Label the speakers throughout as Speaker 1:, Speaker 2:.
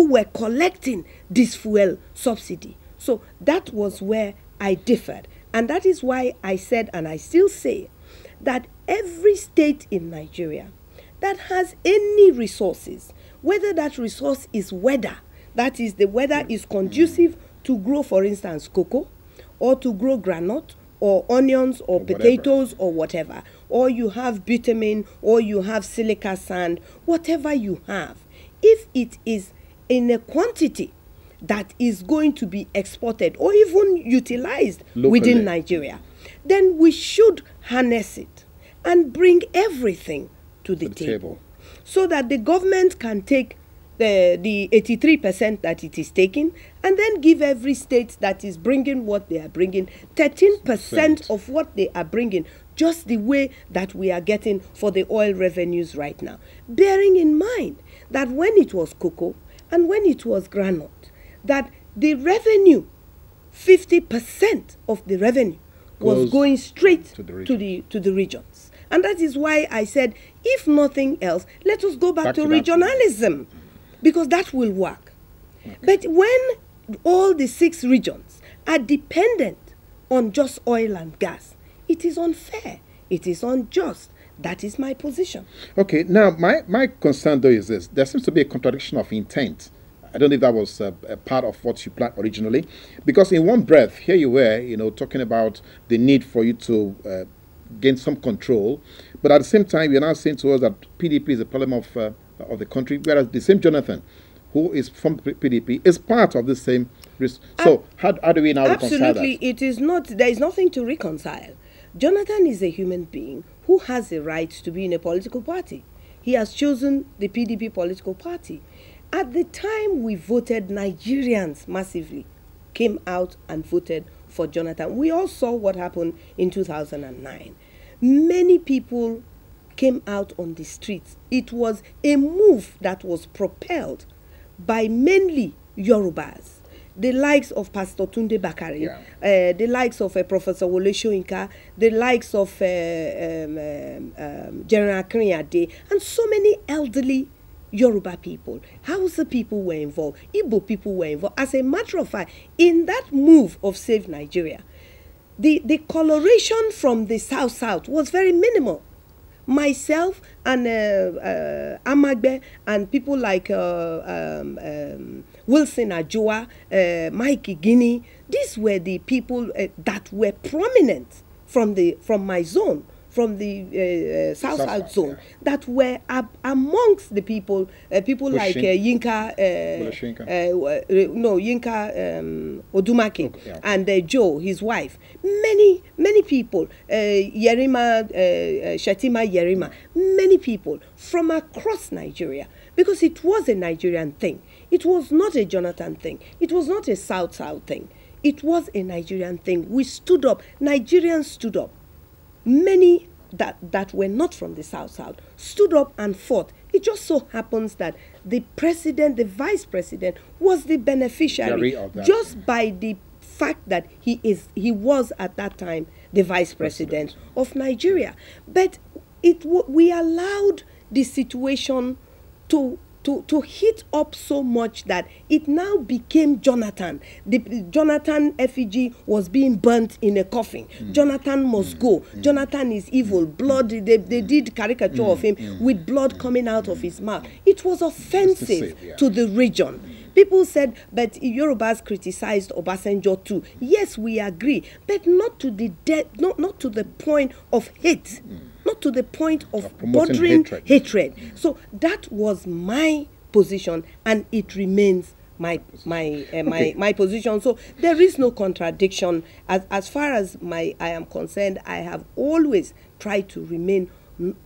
Speaker 1: who were collecting this fuel subsidy. So that was where I differed. And that is why I said, and I still say, that every state in Nigeria that has any resources, whether that resource is weather, that is, the weather is conducive to grow, for instance, cocoa, or to grow granite, or onions, or potatoes, or whatever, or you have bitumen, or you have silica sand, whatever you have, if it is in a quantity that is going to be exported or even utilized locally within Nigeria, then we should harness it and bring everything to the table so that the government can take the 83% that it is taking, and then give every state that is bringing what they are bringing 13% of what they are bringing, just the way that we are getting for the oil revenues right now. Bearing in mind that when it was cocoa and when it was granite, that the revenue, 50% of the revenue was going straight to the regions. And that is why I said, if nothing else, let us go back to regionalism, because that will work. Okay. But when all the 6 regions are dependent on just oil and gas, it is unfair. It is unjust. That is my position.
Speaker 2: Okay, now my concern though is this. There seems to be a contradiction of intent. I don't know if that was a part of what you planned originally. Because in one breath, here you were, talking about the need for you to gain some control. But at the same time, you're now saying to us that PDP is a problem of the country, whereas the same Jonathan, who is from PDP, is part of the same risk. So how do we now reconcile that?
Speaker 1: Absolutely, it is not. There is nothing to reconcile. Jonathan is a human being who has a right to be in a political party. He has chosen the PDP political party. At the time we voted, Nigerians massively came out and voted for Jonathan. We all saw what happened in 2009. Many people came out on the streets. It was a move that was propelled by mainly Yorubas, the likes of Pastor Tunde Bakari, the likes of Professor Wole Soyinka, the likes of General Krinyade, and so many elderly Yoruba people. Hausa people were involved, Igbo people were involved. As a matter of fact, in that move of Save Nigeria, the coloration from the South was very minimal. Myself and Amagbe and people like Wilson Ajoa, Mike Guinea, these were the people that were prominent from my zone, from the South zone, that were amongst the people, like Yinka Odumake, and Joe, his wife. Many people, Yerima, Shatima Yerima, many people from across Nigeria, because it was a Nigerian thing. It was not a Jonathan thing. It was not a South thing. It was a Nigerian thing. We stood up. Nigerians stood up. Many that were not from the South stood up and fought. It just so happens that the president, the vice president, was the beneficiary just by the fact that he was at that time the vice president of Nigeria. But we allowed the situation to heat up so much that it now became Jonathan. The Jonathan effigy was being burnt in a coffin. Jonathan must go. Jonathan is evil. Blood, they did caricature of him with blood coming out of his mouth. It was offensive to the region. People said, but Yorubas criticized Obasanjo too. Yes, we agree, but not to the not to the point of hate. Not to the point of bordering hatred. So that was my position, and it remains my position. So there is no contradiction. As far as I am concerned, I have always tried to remain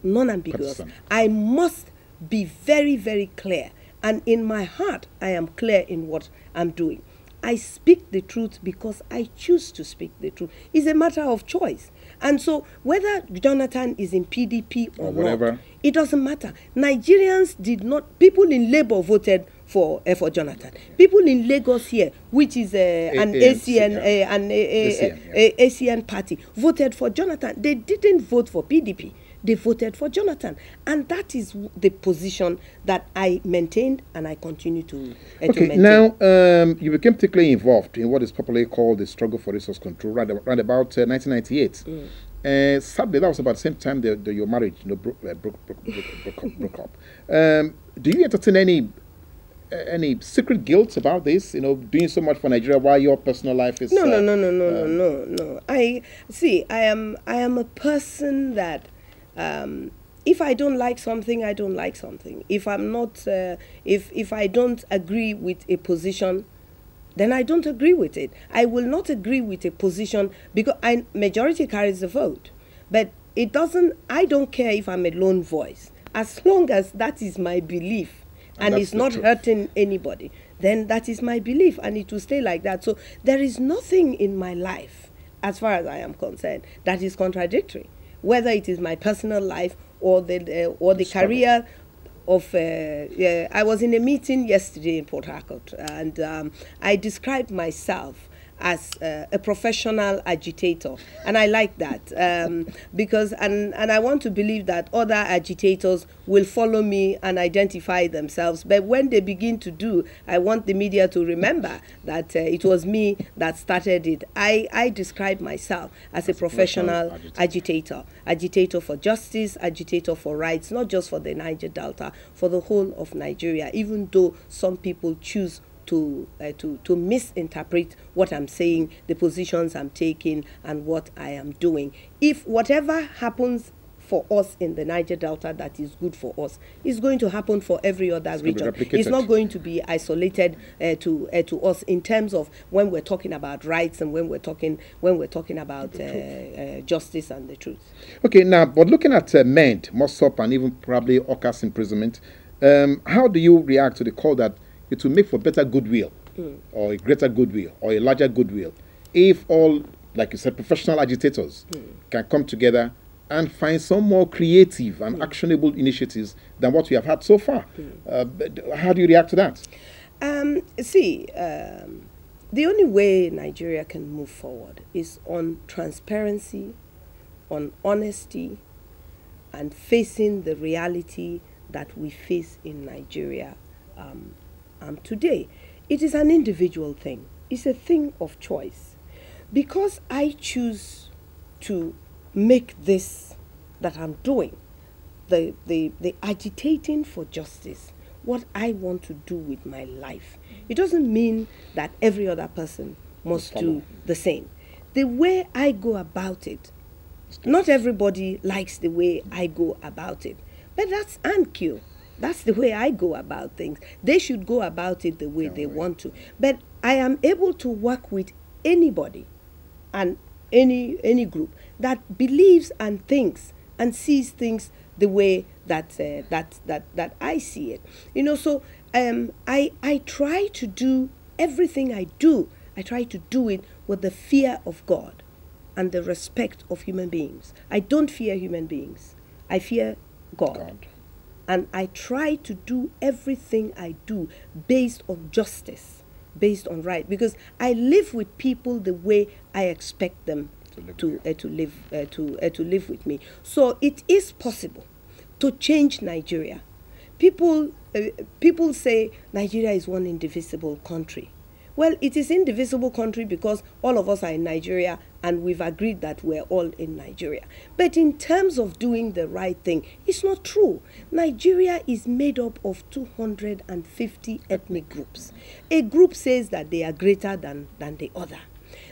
Speaker 1: non-ambiguous. I must be very, very clear. And in my heart, I am clear in what I'm doing. I speak the truth because I choose to speak the truth. It's a matter of choice. And so whether Jonathan is in PDP or not, it doesn't matter. Nigerians did not, people in Labour voted for Jonathan. People in Lagos here, which is an ACN party, voted for Jonathan. They didn't vote for PDP. they voted for Jonathan. And that is the position that I maintained and I continue to maintain.
Speaker 2: Now, you became particularly involved in what is popularly called the struggle for resource control right about 1998. Sadly, that was about the same time that your marriage broke up. Do you entertain any secret guilt about this? Doing so much for Nigeria while your personal life is
Speaker 1: no. I am a person that if I don't like something, I don't like something. If I'm not if I don't agree with a position, then I don't agree with it. I will not agree with a position because majority carries the vote. But I don't care if I'm a lone voice. As long as that is my belief and it's not hurting anybody, then that is my belief and it will stay like that. So there is nothing in my life, as far as I am concerned, that is contradictory. Whether it is my personal life or the career of I was in a meeting yesterday in Port Harcourt, and I described myself as a professional agitator, and I like that because and I want to believe that other agitators will follow me and identify themselves. But when they begin to do, I want the media to remember that it was me that started it. I describe myself as a professional agitator for justice, agitator for rights, not just for the Niger Delta, for the whole of Nigeria, even though some people choose to misinterpret what I'm saying, the positions I'm taking, and what I am doing. If whatever happens for us in the Niger Delta that is good for us is going to happen for every other region. It's not going to be isolated to us in terms of when we're talking about rights and when we're talking about justice and the truth.
Speaker 2: Okay, now, but looking at MEND, Mossop, and even probably Oka's imprisonment, how do you react to the call that it will make for better goodwill, or a greater goodwill, or a larger goodwill, if all, like you said, professional agitators can come together and find some more creative and actionable initiatives than what we have had so far? How do you react to that?
Speaker 1: The only way Nigeria can move forward is on transparency, on honesty, and facing the reality that we face in Nigeria today. It is an individual thing. It's a thing of choice. Because I choose to make this that I'm doing, the agitating for justice, what I want to do with my life. It doesn't mean that every other person must do the same. The way I go about it, not everybody likes the way I go about it, but that's unkill. That's the way I go about things. They should go about it the way they want to. But I am able to work with anybody and any group that believes and thinks and sees things the way that I see it. So I try to do everything I do. I try to do it with the fear of God and the respect of human beings. I don't fear human beings. I fear God. And I try to do everything I do based on justice, based on right, because I live with people the way I expect them to live with me. So it is possible to change Nigeria. People say Nigeria is one indivisible country. Well, it is indivisible country because all of us are in Nigeria and we've agreed that we're all in Nigeria. But in terms of doing the right thing, it's not true. Nigeria is made up of 250 ethnic groups. A group says that they are greater than the other.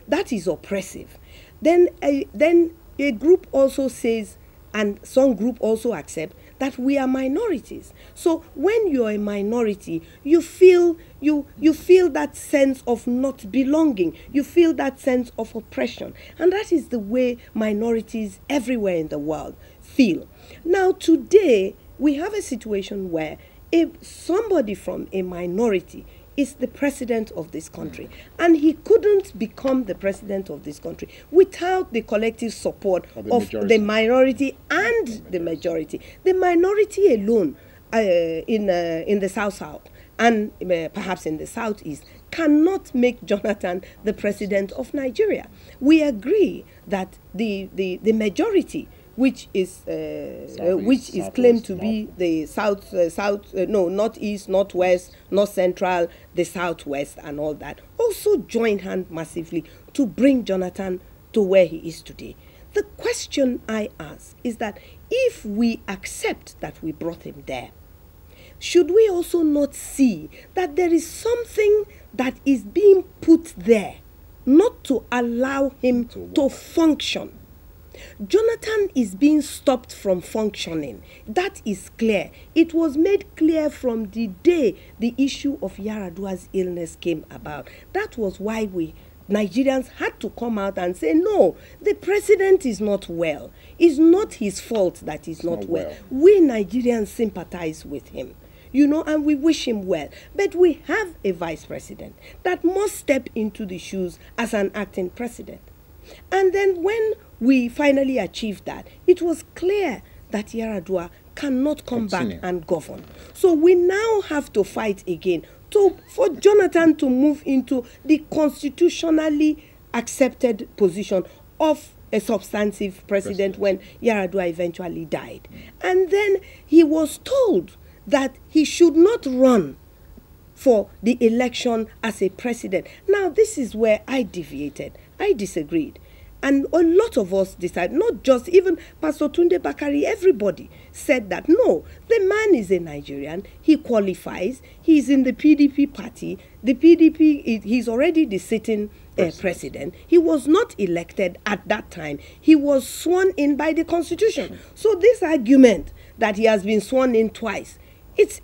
Speaker 1: That is oppressive. Then a group also says, and some group also accept, that we are minorities. So when you're a minority, you feel that sense of not belonging. You feel that sense of oppression. And that is the way minorities everywhere in the world feel. Now today, we have a situation where if somebody from a minority is the president of this country, and he couldn't become the president of this country without the collective support of the minority and the majority. The minority alone in the South and perhaps in the Southeast cannot make Jonathan the president of Nigeria. We agree that the majority which is claimed to be the northeast, northwest, north central, the southwest, and all that, also joined hand massively to bring Jonathan to where he is today. The question I ask is that if we accept that we brought him there, should we also not see that there is something that is being put there not to allow him to function? Jonathan is being stopped from functioning. That is clear. It was made clear from the day the issue of Yar'Adua's illness came about. That was why Nigerians had to come out and say, no, the president is not well. It's not his fault that he's not well. We Nigerians sympathize with him, and we wish him well. But we have a vice president that must step into the shoes as an acting president. And then when we finally achieved that, it was clear that Yar'Adua cannot come back and govern. So we now have to fight again for Jonathan to move into the constitutionally accepted position of a substantive president when Yar'Adua eventually died. And then he was told that he should not run for the election as a president. Now, this is where I deviated. I disagreed. And a lot of us decided, not just even Pastor Tunde Bakari, everybody said that, no, the man is a Nigerian, he qualifies, he's in the PDP party, the PDP, he's already the sitting president. He was not elected at that time. He was sworn in by the Constitution. So this argument that he has been sworn in twice, it's